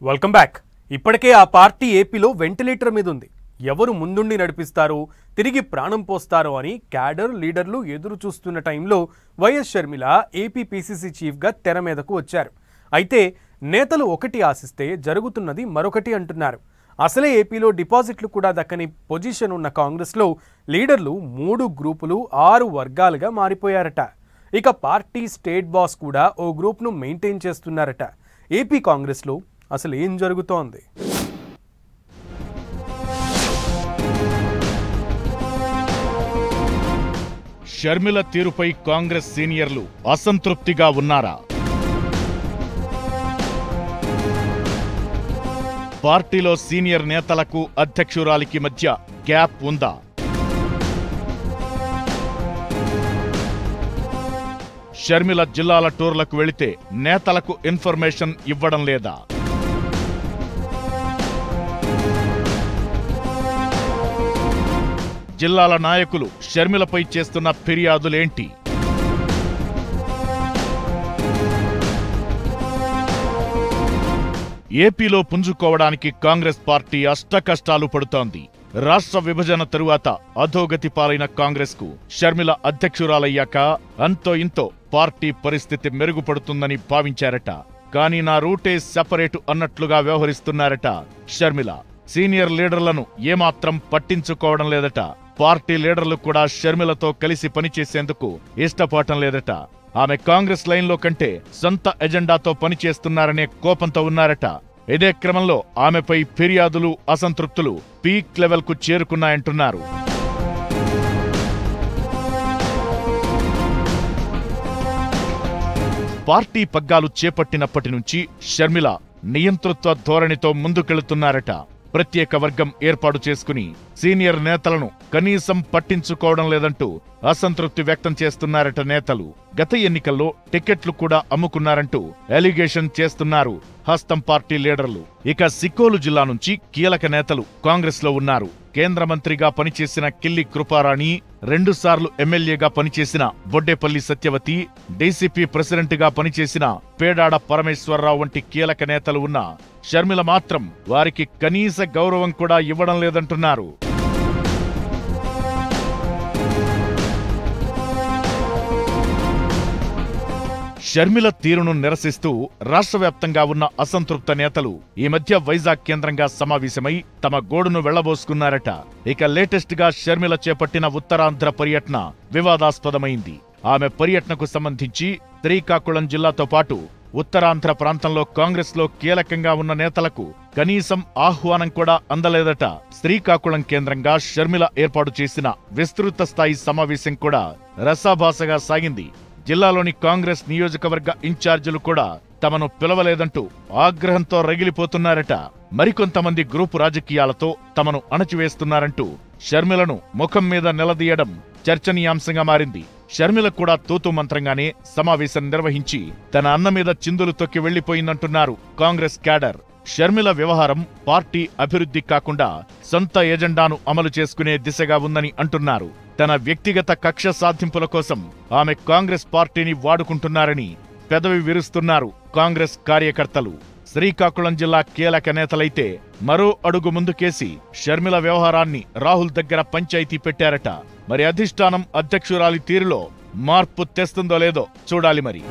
Welcome back. ఇప్పటికే ఆ party ఏపీలో వెంటిలేటర్ మీద ఉంది. ఎవరు ముందుండి నడిపిస్తారో, తిరిగి ప్రాణం పోస్తారో అని క్యాడర్ లీడర్లు ఎదురు చూస్తున్న టైంలో వైఎస్ షర్మిల ఏపీ పీసీసీ చీఫ్గా తెర మీదకు వచ్చారు. అయితే నేతలు ఒకటి ఆశిస్తే జరుగుతున్నది మరొకటి అంటున్నారు. అసలే ఏపీలో డిపాజిట్లు కూడా దక్కని పొజిషన్ ఉన్న కాంగ్రెస్లో లీడర్లు 3 గ్రూపులు 6 వర్గాలుగా మారిపోయారట. ఇక పార్టీ స్టేట్ బాస్ కూడా ఓ గ్రూప్ను మెయింటైన్ చేస్తున్నారట. ఏపీ కాంగ్రెస్లో అసలు ఏం జరుగుతోంది? షర్మిల తీరుపై కాంగ్రెస్ సీనియర్లు అసంతృప్తిగా ఉన్నారా? పార్టీలో సీనియర్ నేతలకు అధ్యక్షురాలికి మధ్య గ్యాప్ ఉందా? షర్మిల జిల్లాల టూర్లకు వెళితే నేతలకు ఇన్ఫర్మేషన్ ఇవ్వడం లేదా? జిల్లాల నాయకులు షర్మిలపై చేస్తున్న ఫిర్యాదులేంటి? ఏపీలో పుంజుకోవడానికి కాంగ్రెస్ పార్టీ అష్టకష్టాలు పడుతోంది. రాష్ట్ర విభజన తరువాత అధోగతి పాలైన కాంగ్రెస్ కు షర్మిల అధ్యక్షురాలయ్యాక అంతో ఇంతో పార్టీ పరిస్థితి మెరుగుపడుతుందని భావించారట. కానీ నా రూటే సెపరేటు అన్నట్లుగా వ్యవహరిస్తున్నారట షర్మిల. సీనియర్ లీడర్లను ఏమాత్రం పట్టించుకోవడం లేదట. పార్టీ లీడర్లు కూడా షర్మిలతో కలిసి పనిచేసేందుకు ఇష్టపడటం లేదట. ఆమె కాంగ్రెస్ లైన్లో కంటే సొంత ఎజెండాతో పనిచేస్తున్నారనే కోపంతో ఉన్నారట. ఇదే క్రమంలో ఆమెపై ఫిర్యాదులు, అసంతృప్తులు పీక్ లెవెల్కు చేరుకున్నాయంటున్నారు. పార్టీ పగ్గాలు చేపట్టినప్పటి నుంచి షర్మిల నియంతృత్వ ధోరణితో ముందుకెళుతున్నారట. ప్రత్యేక వర్గం ఏర్పాటు చేసుకుని సీనియర్ నేతలను కనీసం పట్టించుకోవడం లేదంటూ అసంతృప్తి వ్యక్తం చేస్తున్నారట నేతలు. గత ఎన్నికల్లో టికెట్లు కూడా అమ్ముకున్నారంటూ అలిగేషన్ చేస్తున్నారు హస్తం పార్టీ లీడర్లు. ఇక సిక్కోలు జిల్లా నుంచి కీలక నేతలు కాంగ్రెస్ లో ఉన్నారు. కేంద్ర మంత్రిగా పనిచేసిన కిల్లి కృపారాణి, 2 సార్లు ఎమ్మెల్యేగా పనిచేసిన బొడ్డేపల్లి సత్యవతి, డీసీపీ ప్రెసిడెంట్ గా పనిచేసిన పేడాడ పరమేశ్వరరావు వంటి కీలక నేతలు ఉన్నా షర్మిల మాత్రం వారికి కనీస గౌరవం కూడా ఇవ్వడం లేదంటున్నారు. షర్మిల తీరును నిరసిస్తూ రాష్ట్ర వ్యాప్తంగా ఉన్న అసంతృప్త నేతలు ఈ మధ్య వైజాగ్ కేంద్రంగా సమావేశమై తమ గోడును వెళ్లబోసుకున్నారట. ఇక లేటెస్ట్ గా షర్మిల చేపట్టిన ఉత్తరాంధ్ర పర్యటన వివాదాస్పదమైంది. ఆమె పర్యటనకు సంబంధించి శ్రీకాకుళం జిల్లాతో పాటు ఉత్తరాంధ్ర ప్రాంతంలో కాంగ్రెస్ లో కీలకంగా ఉన్న నేతలకు కనీసం ఆహ్వానం కూడా అందలేదట. శ్రీకాకుళం కేంద్రంగా షర్మిల ఏర్పాటు చేసిన విస్తృత స్థాయి సమావేశం కూడా రసాభాసగా సాగింది. జిల్లాలోని కాంగ్రెస్ నియోజకవర్గ ఇన్ఛార్జీలు కూడా తమను పిలవలేదంటూ ఆగ్రహంతో రగిలిపోతున్నారట. మరికొంతమంది గ్రూపు రాజకీయాలతో తమను అణచివేస్తున్నారంటూ షర్మిలను ముఖం మీద నిలదీయడం చర్చనీయాంశంగా మారింది. షర్మిల కూడా తూతూ మంత్రంగానే సమావేశం నిర్వహించి తన అన్న మీద చిందులు తొక్కి వెళ్లిపోయిందంటున్నారు కాంగ్రెస్ క్యాడర్. షర్మిల వ్యవహారం పార్టీ అభివృద్ధి కాకుండా సొంత ఎజెండాను అమలు చేసుకునే దిశగా ఉందని అంటున్నారు. తన వ్యక్తిగత కక్ష సాధింపుల కోసం ఆమె కాంగ్రెస్ పార్టీని వాడుకుంటున్నారని పెదవి విరుస్తున్నారు కాంగ్రెస్ కార్యకర్తలు. శ్రీకాకుళం జిల్లా కీలక నేతలైతే మరో అడుగు ముందుకేసి షర్మిల వ్యవహారాన్ని రాహుల్ దగ్గర పంచాయతీ పెట్టారట. మరి అధిష్టానం అధ్యక్షురాలి తీరులో మార్పు తెస్తుందో లేదో చూడాలి మరి.